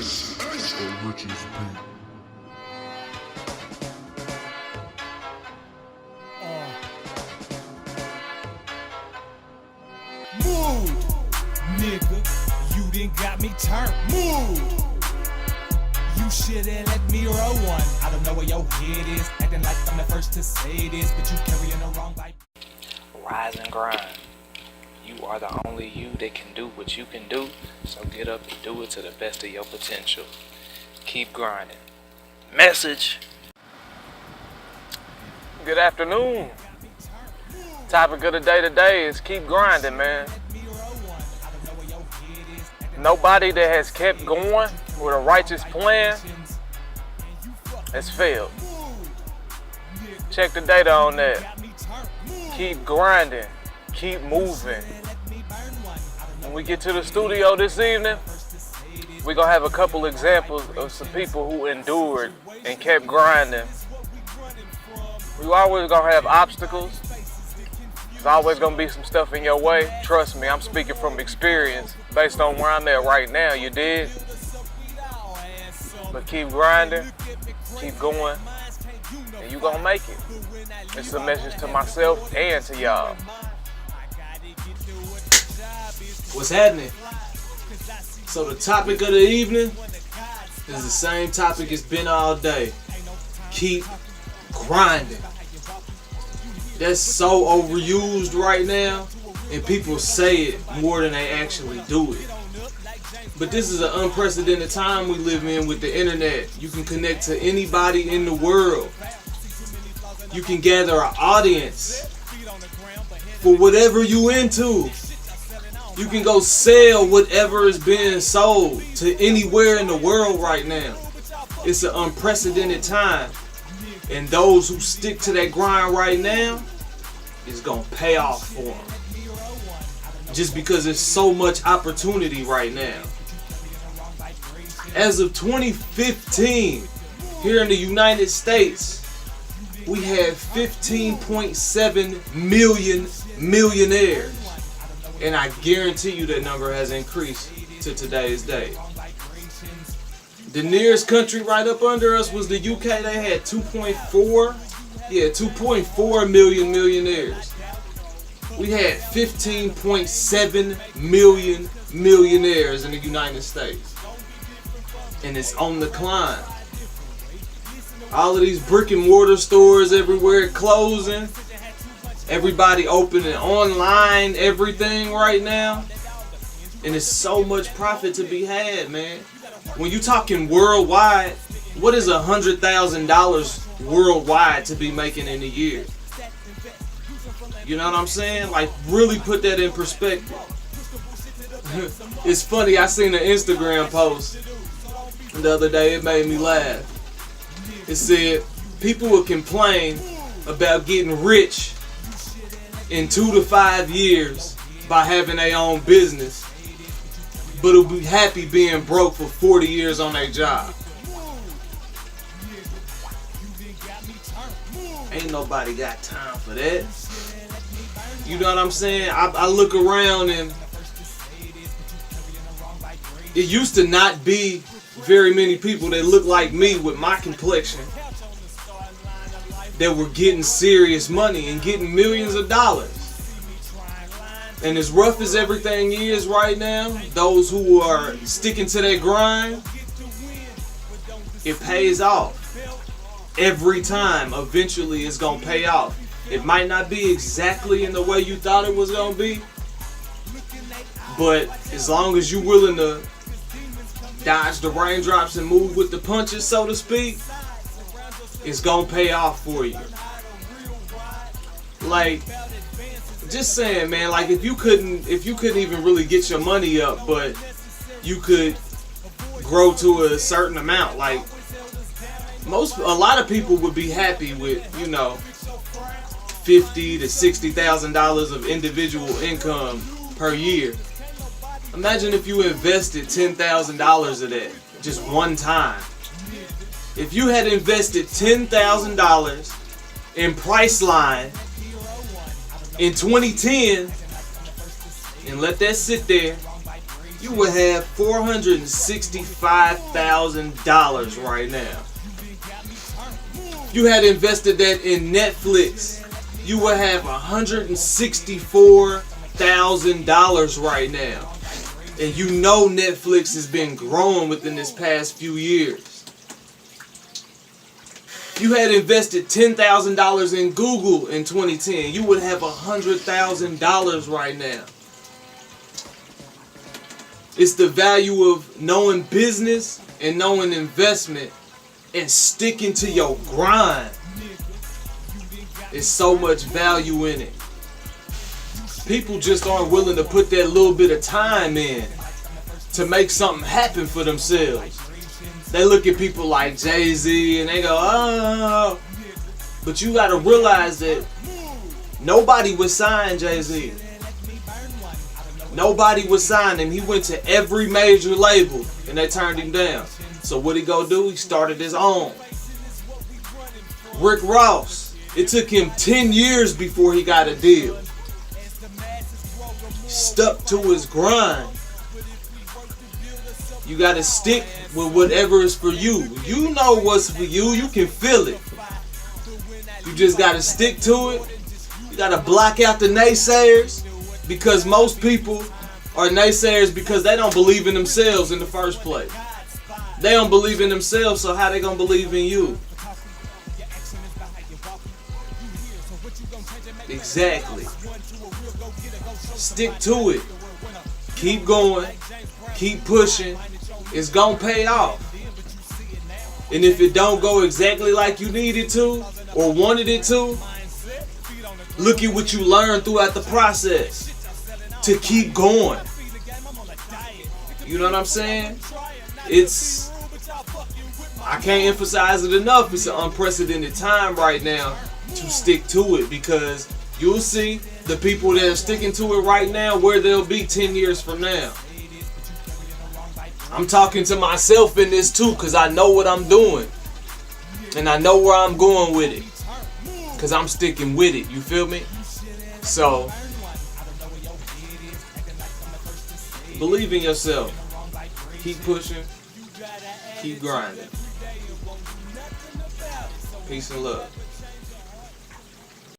This is a Rich's beat. Move, nigga, you done got me turned. Move. You should've let me roll one. I don't know where your head is, acting like I'm the first to say this, but you carrying the wrong vibe. Rise and grind. You are the only you that can do what you can do, so get up and do it to the best of your potential. Keep grinding. Message. Good afternoon. Topic of the day today is keep grinding, man. Nobody that has kept going with a righteous plan has failed. Check the data on that. Keep grinding. Keep moving. When we get to the studio this evening, we're going to have a couple examples of some people who endured and kept grinding. We always going to have obstacles. There's always going to be some stuff in your way. Trust me, I'm speaking from experience based on where I'm at right now, you dig? But keep grinding, keep going, and you going to make it. It's a message to myself and to y'all. What's happening? So the topic of the evening is the same topic it's been all day. Keep grinding. That's so overused right now, and people say it more than they actually do it. But this is an unprecedented time we live in with the internet. You can connect to anybody in the world. You can gather an audience for whatever you into. You can go sell whatever is being sold to anywhere in the world right now. It's an unprecedented time. And those who stick to that grind right now, it's going to pay off for them. Just because there's so much opportunity right now. As of 2015, here in the United States, we had 15.7 million millionaires. And I guarantee you that number has increased to today's date. The nearest country right up under us was the UK. They had 2.4 million millionaires. We had 15.7 million millionaires in the United States. And it's on the climb. All of these brick and mortar stores everywhere closing. Everybody opening online everything right now. And there's so much profit to be had, man. When you talking worldwide, what is $100,000 worldwide to be making in a year? You know what I'm saying? Like, really put that in perspective. It's funny, I seen an Instagram post the other day, it made me laugh. It said, people would complain about getting rich in 2 to 5 years by having their own business, but will be happy being broke for 40 years on their job. Ain't nobody got time for that. You know what I'm saying? I look around and it used to not be very many people that look like me with my complexion that were getting serious money and getting millions of dollars. And as rough as everything is right now, those who are sticking to their grind, it pays off. Every time, eventually it's going to pay off. It might not be exactly in the way you thought it was going to be, but as long as you're willing to dodge the raindrops and move with the punches, so to speak, it's gonna pay off for you. Like, just saying, man, like if you couldn't even really get your money up, but you could grow to a certain amount, like a lot of people would be happy with, you know, $50,000 to $60,000 of individual income per year. Imagine if you invested $10,000 of that just one time. If you had invested $10,000 in Priceline in 2010 and let that sit there you would have $465,000 right now. If you had invested that in Netflix, you would have $164,000 right now. And you know Netflix has been growing within this past few years. If you had invested $10,000 in Google in 2010, you would have $100,000 right now. It's the value of knowing business and knowing investment and sticking to your grind. There's so much value in it. People just aren't willing to put that little bit of time in to make something happen for themselves. They look at people like Jay-Z and they go, oh. But you gotta realize that nobody would sign Jay-Z. Nobody would sign him. He went to every major label and they turned him down. So what he go do? He started his own. Rick Ross, it took him 10 years before he got a deal. Stuck to his grind. You gotta stick with whatever is for you. You know what's for you. You can feel it. You just gotta stick to it. You gotta block out the naysayers, because most people are naysayers because they don't believe in themselves in the first place. They don't believe in themselves, so how they gonna believe in you? Exactly. Stick to it. Keep going. Keep pushing. It's gonna pay off. And if it don't go exactly like you needed to or wanted it to, look at what you learned throughout the process to keep going. You know what I'm saying? I can't emphasize it enough. It's an unprecedented time right now to stick to it, because you'll see the people that are sticking to it right now where they'll be 10 years from now. I'm talking to myself in this too, because I know what I'm doing. And I know where I'm going with it, because I'm sticking with it. You feel me? So, believe in yourself. Keep pushing. Keep grinding. Peace and love.